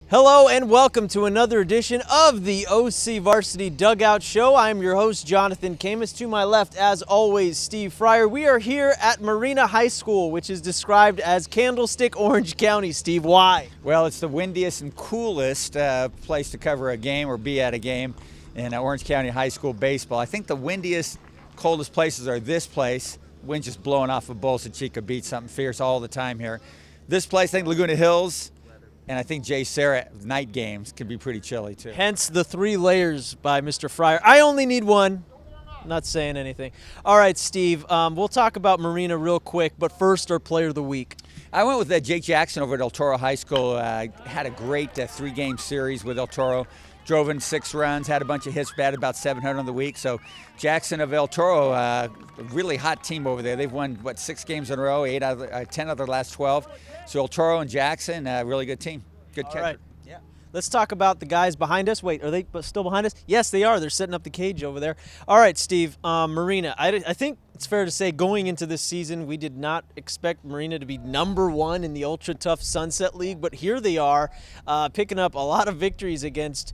Hello and welcome to another edition of the OCVarsity Dugout Show. I'm your host, Jonathan Khamis. To my left, as always, Steve Fryer. We are here at Marina High School, which is described as Candlestick, Orange County. Steve, why? Well, it's the windiest and coolest place to cover a game or be at a game in Orange County High School baseball. I think the windiest, coldest places are this place. Wind's just blowing off of Bolsa Chica Beach, something fierce all the time here. This place, I think Laguna Hills, and I think JSerra night games can be pretty chilly too. Hence the 3 layers by Mr. Fryer. I only need one. Not saying anything. All right, Steve, we'll talk about Marina real quick, but first, our player of the week. I went with Jake Jackson over at El Toro High School. Had a great 3-game series with El Toro. Drove in 6 runs, had a bunch of hits, batted about 700 on the week. So Jackson of El Toro, a really hot team over there. They've won, 6 games in a row, 10 out of their last 12. So El Toro and Jackson, really good team. Good catcher. All right. Yeah. Let's talk about the guys behind us. Wait, are they still behind us? Yes, they are. They're setting up the cage over there. All right, Steve, Marina, I think it's fair to say going into this season, we did not expect Marina to be #1 in the ultra-tough Sunset League, but here they are picking up a lot of victories against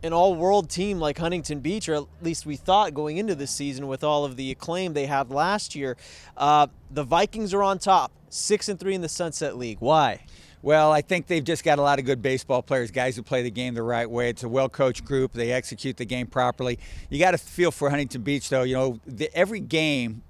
an all-world team like Huntington Beach, or at least we thought going into this season with all of the acclaim they had last year. The Vikings are on top, 6-3 in the Sunset League. Why? Well, I think they've just got a lot of good baseball players, guys who play the game the right way. It's a well-coached group. They execute the game properly. You got to feel for Huntington Beach, though. You know, every game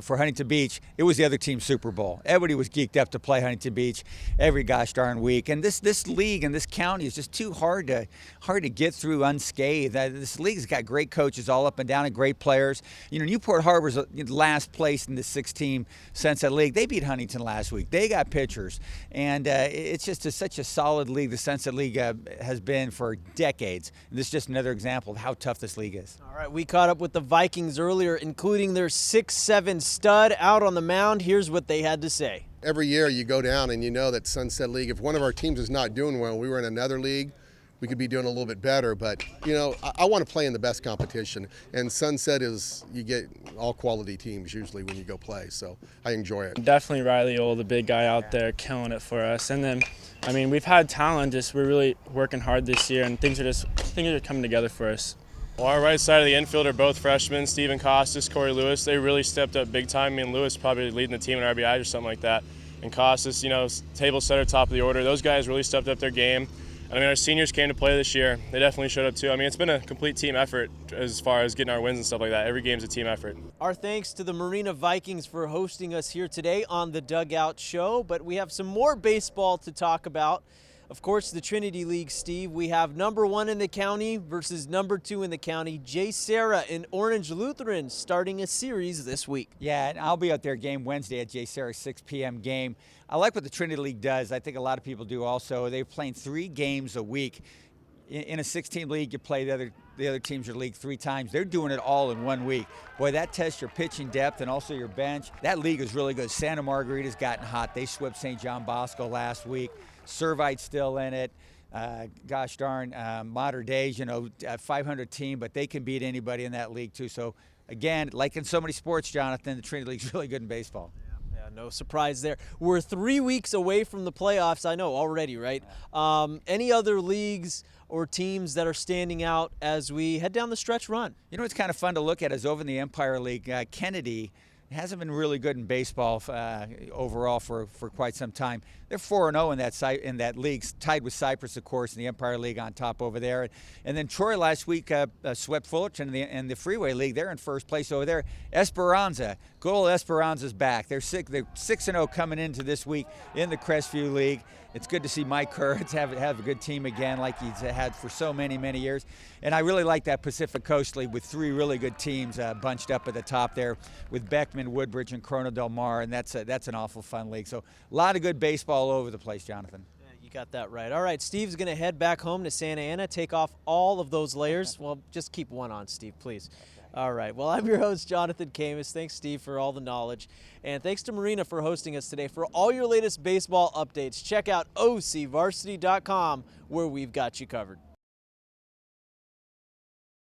for Huntington Beach, it was the other team's Super Bowl. Everybody was geeked up to play Huntington Beach every gosh darn week. And this league and this county is just too hard to get through unscathed. This league has got great coaches all up and down and great players. You know, Newport Harbor's last place in the 6-team Sunset League. They beat Huntington last week. They got pitchers. And it's just such a solid league the Sunset League has been for decades. And this is just another example of how tough this league is. All right, we caught up with the Vikings earlier, including their 6'7" stud out on the mound. Here's what they had to say. Every year you go down and you know that Sunset League, if one of our teams is not doing well, we were in another league, we could be doing a little bit better. But, you know, I want to play in the best competition. And Sunset is, you get all quality teams usually when you go play. So I enjoy it. Definitely Riley Old, the big guy out there, killing it for us. And then, I mean, we've had talent, just we're really working hard this year, and things are coming together for us. Well, our right side of the infield are both freshmen, Steven Costas, Corey Lewis. They really stepped up big time. Me and Lewis probably leading the team in RBIs or something like that. And Costas, you know, table setter, top of the order. Those guys really stepped up their game. And, I mean, our seniors came to play this year. They definitely showed up too. I mean, it's been a complete team effort as far as getting our wins and stuff like that. Every game's a team effort. Our thanks to the Marina Vikings for hosting us here today on the Dugout Show. But we have some more baseball to talk about. Of course, the Trinity League, Steve. We have #1 in the county versus #2 in the county. JSerra and Orange Lutheran starting a series this week. Yeah, and I'll be out there game Wednesday at JSerra, 6 p.m. game. I like what the Trinity League does. I think a lot of people do also. They're playing 3 games a week. In a 16 league, you play the other teams in your league 3 times. They're doing it all in 1 week. Boy, that tests your pitching depth and also your bench. That league is really good. Santa Margarita's gotten hot. They swept St. John Bosco last week. Servite's still in it. Gosh darn, Modern Days, 500 team, but they can beat anybody in that league too. So again, like in so many sports, Jonathan, the Trinity League's really good in baseball. Yeah, no surprise there. We're 3 weeks away from the playoffs, I know, already, right? Any other leagues or teams that are standing out as we head down the stretch run? You know what's kind of fun to look at is over in the Empire League, Kennedy hasn't been really good in baseball overall for quite some time. They're 4-0 in that league, tied with Cypress, of course, in the Empire League on top over there. And then Troy last week swept Fullerton in the Freeway League. They're in first place over there. Esperanza, good old Esperanza's back. They're 6-0 coming into this week in the Crestview League. It's good to see Mike Kurtz have a good team again like he's had for so many years. And I really like that Pacific Coast League with 3 really good teams bunched up at the top there with Beckman, Woodbridge, and Corona Del Mar, and that's an awful fun league. So a lot of good baseball all over the place, Jonathan. You got that right. All right, Steve's going to head back home to Santa Ana, take off all of those layers. Well, just keep one on, Steve, please. All right. Well, I'm your host, Jonathan Khamis. Thanks, Steve, for all the knowledge. And thanks to Marina for hosting us today. For all your latest baseball updates, check out OCVarsity.com, where we've got you covered.